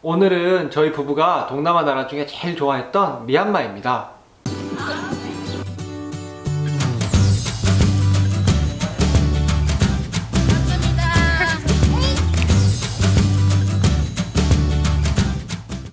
오늘은 저희 부부가 동남아 나라 중에 제일 좋아했던 미얀마입니다.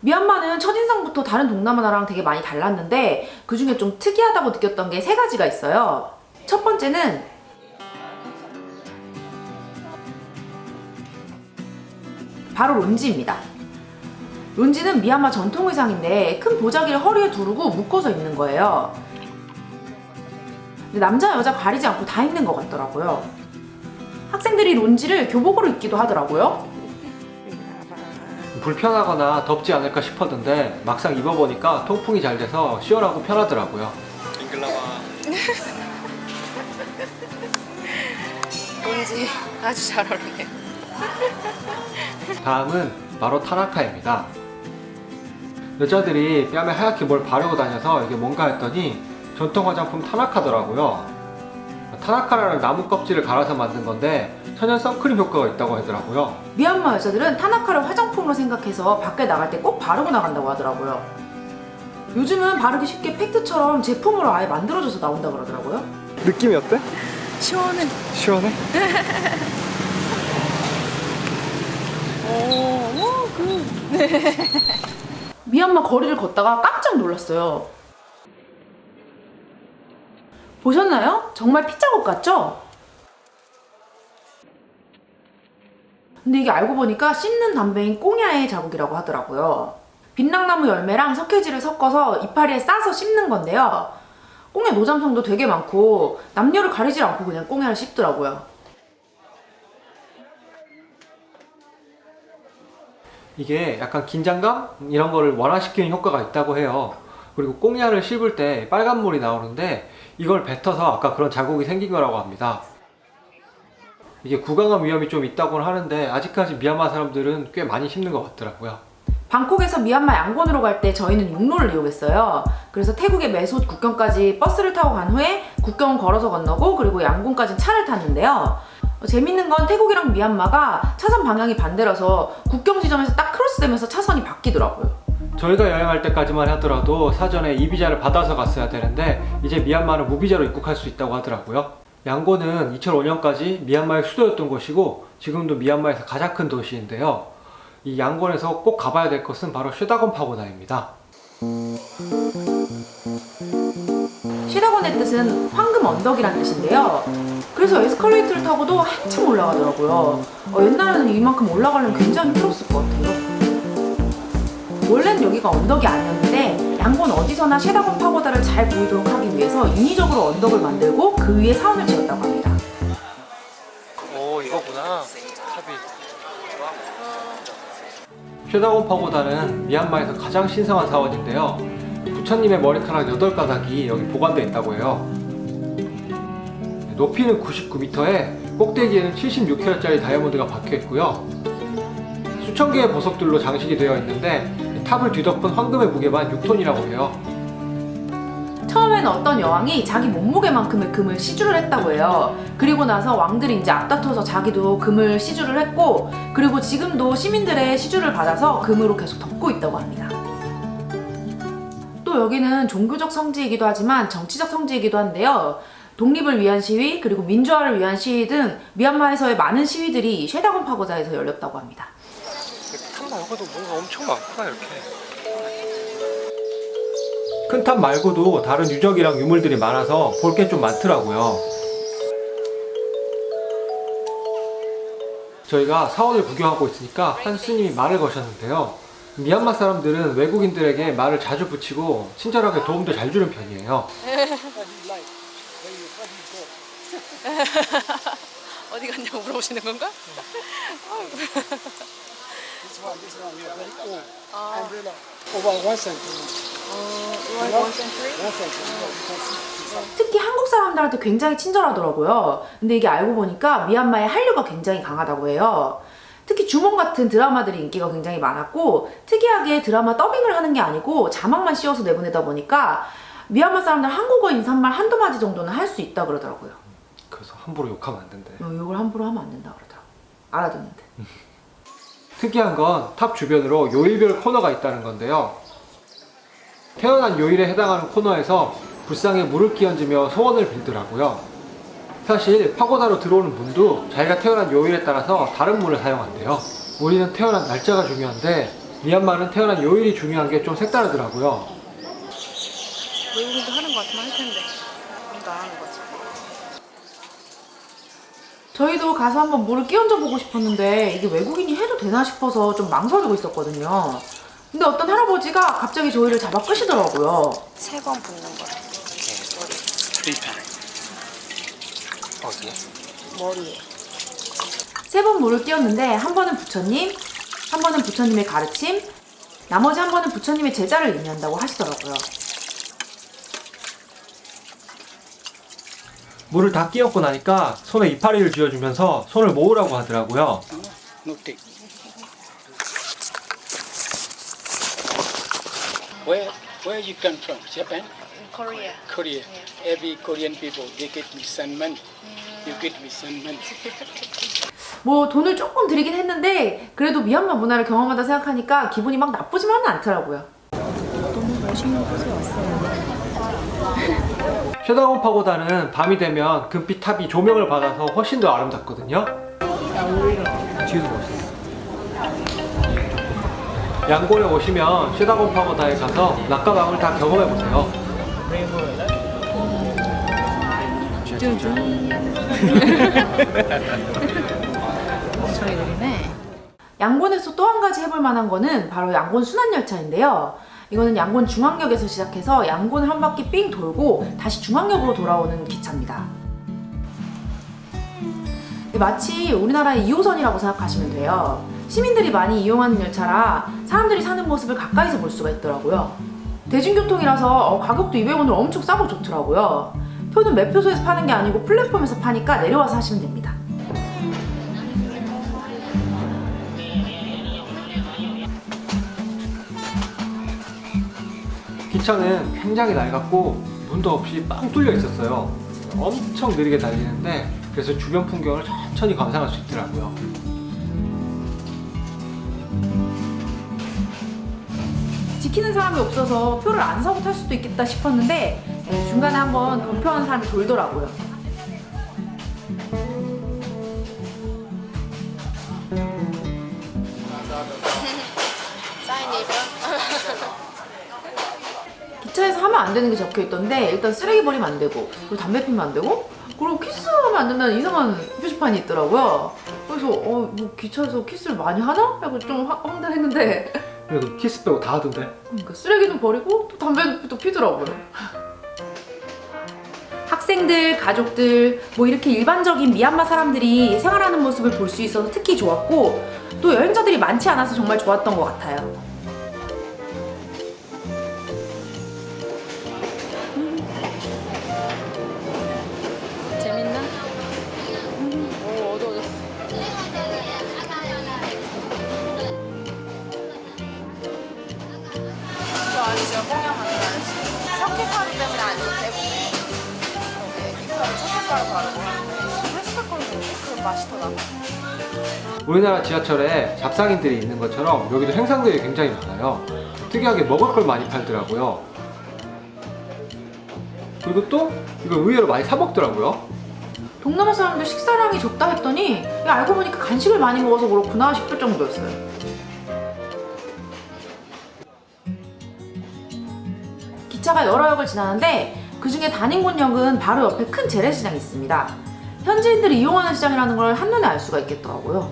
미얀마는 첫인상부터 다른 동남아 나라랑 되게 많이 달랐는데 그 중에 좀 특이하다고 느꼈던 게 세 가지가 있어요. 첫 번째는 바로 론지입니다. 론지는 미얀마 전통 의상인데 큰 보자기를 허리에 두르고 묶어서 입는 거예요. 근데 남자 여자 가리지 않고 다 입는 것 같더라고요. 학생들이 론지를 교복으로 입기도 하더라고요. 불편하거나 덥지 않을까 싶었는데 막상 입어보니까 통풍이 잘 돼서 시원하고 편하더라고요. 론지 아주 잘 어울려요. 다음은 바로 타나카입니다. 여자들이 뺨에 하얗게 뭘 바르고 다녀서 이게 뭔가 했더니 전통 화장품 타나카더라고요. 타나카라는 나무 껍질을 갈아서 만든 건데 천연 선크림 효과가 있다고 하더라고요. 미얀마 여자들은 타나카를 화장품으로 생각해서 밖에 나갈 때 꼭 바르고 나간다고 하더라고요. 요즘은 바르기 쉽게 팩트처럼 제품으로 아예 만들어져서 나온다 그러더라고요. 느낌이 어때? 시원해. 시원해? 오, 미얀마 거리를 걷다가 깜짝 놀랐어요. 보셨나요? 정말 피자국 같죠? 근데 이게 알고 보니까 씹는 담배인 꽁야의 자국이라고 하더라고요. 빛락나무 열매랑 석회질을 섞어서 이파리에 싸서 씹는 건데요. 꽁야 노점성도 되게 많고 남녀를 가리지 않고 그냥 꽁야를 씹더라고요. 이게 약간 긴장감? 이런 거를 완화시키는 효과가 있다고 해요. 그리고 꽁야를 씹을 때 빨간 물이 나오는데 이걸 뱉어서 아까 그런 자국이 생긴 거라고 합니다. 이게 구강암 위험이 좀 있다고는 하는데 아직까지 미얀마 사람들은 꽤 많이 씹는 것 같더라고요. 방콕에서 미얀마 양곤으로 갈 때 저희는 육로를 이용했어요. 그래서 태국의 메솥 국경까지 버스를 타고 간 후에 국경을 걸어서 건너고 그리고 양곤까지 차를 탔는데요. 재밌는 건 태국이랑 미얀마가 차선 방향이 반대라서 국경 지점에서 딱 크로스되면서 차선이 바뀌더라고요. 저희가 여행할 때까지만 하더라도 사전에 이비자를 받아서 갔어야 되는데 이제 미얀마는 무비자로 입국할 수 있다고 하더라고요. 양곤은 2005년까지 미얀마의 수도였던 곳이고 지금도 미얀마에서 가장 큰 도시인데요. 이 양곤에서 꼭 가봐야 될 것은 바로 쉐다곤 파고다입니다. 시다곤의 뜻은 황금 언덕이란 뜻인데요. 그래서 에스컬레이터를 타고도 한참 올라가더라고요. 옛날에는 이만큼 올라가려면 굉장히 힘들었을 것 같아요. 원래는 여기가 언덕이 아니었는데 양곤 어디서나 쉐다곤 파고다를 잘 보이도록 하기 위해서 인위적으로 언덕을 만들고 그 위에 사원을 지었다고 합니다. 오, 이거구나. 탑이. 쉐다곤 파고다는 미얀마에서 가장 신성한 사원인데요. 부처님의 머리카락 8가닥이 여기 보관되어 있다고 해요. 높이는 99m에 꼭대기에는 76캐럿짜리 다이아몬드가 박혀 있고요. 수천 개의 보석들로 장식이 되어 있는데 탑을 뒤덮은 황금의 무게만 6톤이라고 해요. 처음에는 어떤 여왕이 자기 몸무게만큼의 금을 시주를 했다고 해요. 그리고 나서 왕들이 이제 앞다퉈서 자기도 금을 시주를 했고, 그리고 지금도 시민들의 시주를 받아서 금으로 계속 덮고 있다고 합니다. 또 여기는 종교적 성지이기도 하지만 정치적 성지이기도 한데요. 독립을 위한 시위, 그리고 민주화를 위한 시위 등 미얀마에서의 많은 시위들이 쉐다곤 파고다에서 열렸다고 합니다. 탑 말고도 뭔가 엄청 많구나 이렇게. 큰 탑 말고도 다른 유적이랑 유물들이 많아서 볼 게 좀 많더라고요. 저희가 사원을 구경하고 있으니까 한 스님이 말을 거셨는데요. 미얀마 사람들은 외국인들에게 말을 자주 붙이고 친절하게 도움도 잘 주는 편이에요. 어디 갔냐고 물어보시는 건가? This one, you're very old. 아, Umbrella. Over 1 centimeter. one century? 1 centimeter. 특히 한국 사람들한테 굉장히 친절하더라고요. 근데 이게 알고 보니까 미얀마의 한류가 굉장히 강하다고 해요. 특히 주몽 같은 드라마들이 인기가 굉장히 많았고, 특이하게 드라마 더빙을 하는 게 아니고 자막만 씌워서 내보내다 보니까 미얀마 사람들 한국어 인사말 한두 마디 정도는 할 수 있다 그러더라고요. 그래서 함부로 욕하면 안 된대. 욕을 함부로 하면 안 된다 그러더라고. 알아듣는데. 특이한 건 탑 주변으로 요일별 코너가 있다는 건데요. 태어난 요일에 해당하는 코너에서 불상에 물을 끼얹으며 소원을 빌더라고요. 사실 파고다로 들어오는 문도 자기가 태어난 요일에 따라서 다른 문을 사용한대요. 우리는 태어난 날짜가 중요한데 미얀마는 태어난 요일이 중요한 게 좀 색다르더라고요. 외국인도 하는 거 같으면 할 텐데. 우리도 안 하는 거지. 저희도 가서 한번 물을 끼얹어 보고 싶었는데 이게 외국인이 해도 되나 싶어서 좀 망설이고 있었거든요. 근데 어떤 할아버지가 갑자기 저희를 잡아 끄시더라고요. 3번 붓는 거래. 어디에? 머리에. 3번 물을 끼얹는데 한 번은 부처님, 한 번은 부처님의 가르침, 나머지 한 번은 부처님의 제자를 의미한다고 하시더라고요. 물을 다 끼얹고 나니까 손에 이파리를 쥐어주면서 손을 모으라고 하더라고요. No take. Where you come from? Japan? Korea. Korea. Every Korean people they get me some money. You get me some money. 뭐 돈을 조금 들이긴 했는데 그래도 미얀마 문화를 경험하다 생각하니까 기분이 막 나쁘지만은 않더라고요. 너무 멋있는 곳에 왔어요. 쉐다곤 파고다는 밤이 되면 금빛 탑이 조명을 받아서 훨씬 더 아름답거든요. 뒤에도 멋있어. 양곤에 오시면 쉐다곤 파고다에 가서 낮과 밤을 다 경험해보세요. 엄청 느리네. 양곤에서 또 한 가지 해볼 만한 거는 바로 양곤 순환열차인데요. 이거는 양곤 중앙역에서 시작해서 양곤을 한 바퀴 삥 돌고 다시 중앙역으로 돌아오는 기차입니다. 마치 우리나라의 2호선이라고 생각하시면 돼요. 시민들이 많이 이용하는 열차라 사람들이 사는 모습을 가까이서 볼 수가 있더라고요. 대중교통이라서 가격도 200원으로 엄청 싸고 좋더라고요. 표는 매표소에서 파는 게 아니고 플랫폼에서 파니까 내려와서 하시면 됩니다. 기차는 굉장히 낡았고 문도 없이 빵 뚫려 있었어요. 엄청 느리게 달리는데 그래서 주변 풍경을 천천히 감상할 수 있더라고요. 지키는 사람이 없어서 표를 안 사고 탈 수도 있겠다 싶었는데 중간에 한번 검표하는 사람이 돌더라고요. 사인 입은? 기차에서 하면 안 되는 게 적혀 있던데 일단 쓰레기 버리면 안 되고 그리고 담배 피면 안 되고 그리고 키스하면 안 된다는 이상한 표지판이 있더라고요. 그래서 뭐 기차에서 키스를 많이 하나? 하고 좀 황당했는데 그래도 키스 빼고 다 하던데. 그러니까 쓰레기는 버리고 또 담배도 또 피더라고요. 학생들, 가족들, 뭐 이렇게 일반적인 미얀마 사람들이 생활하는 모습을 볼 수 있어서 특히 좋았고 또 여행자들이 많지 않아서 정말 좋았던 것 같아요. 재밌나? 오, 어두워졌어. 이거 아니죠? 꽁냥하는 아저씨. 석회가루 때문에 안 좋대고. 이거는 석회가루 바르고. 왜 석회가루 먹지? 그럼 맛이 더 나. 우리나라 지하철에 잡상인들이 있는 것처럼 여기도 행상들이 굉장히 많아요. 특이하게 먹을 걸 많이 팔더라고요. 그리고 또 이걸 의외로 많이 사 먹더라고요. 동남아 사람들 식사량이 적다 했더니 야, 알고 보니까 간식을 많이 먹어서 그렇구나 싶을 정도였어요. 기차가 여러 역을 지나는데 그 중에 단인곤역은 바로 옆에 큰 재래시장이 있습니다. 현지인들이 이용하는 시장이라는 걸 한눈에 알 수가 있겠더라고요.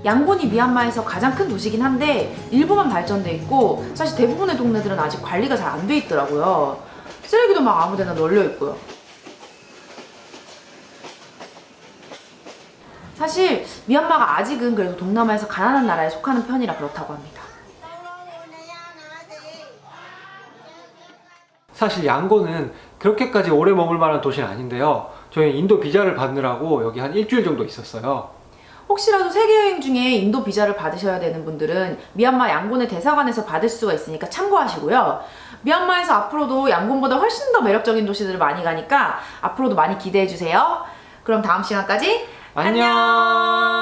양곤이 미얀마에서 가장 큰 도시긴 한데 일부만 발전돼 있고 사실 대부분의 동네들은 아직 관리가 잘 안 돼 있더라고요. 쓰레기도 막 아무데나 널려 있고요. 사실 미얀마가 아직은 그래도 동남아에서 가난한 나라에 속하는 편이라 그렇다고 합니다. 사실 양곤은 그렇게까지 오래 머물 만한 도시는 아닌데요. 저희 인도 비자를 받느라고 여기 한 일주일 정도 있었어요. 혹시라도 세계여행 중에 인도 비자를 받으셔야 되는 분들은 미얀마 양곤의 대사관에서 받을 수가 있으니까 참고하시고요. 미얀마에서 앞으로도 양곤보다 훨씬 더 매력적인 도시들을 많이 가니까 앞으로도 많이 기대해주세요. 그럼 다음 시간까지 안녕.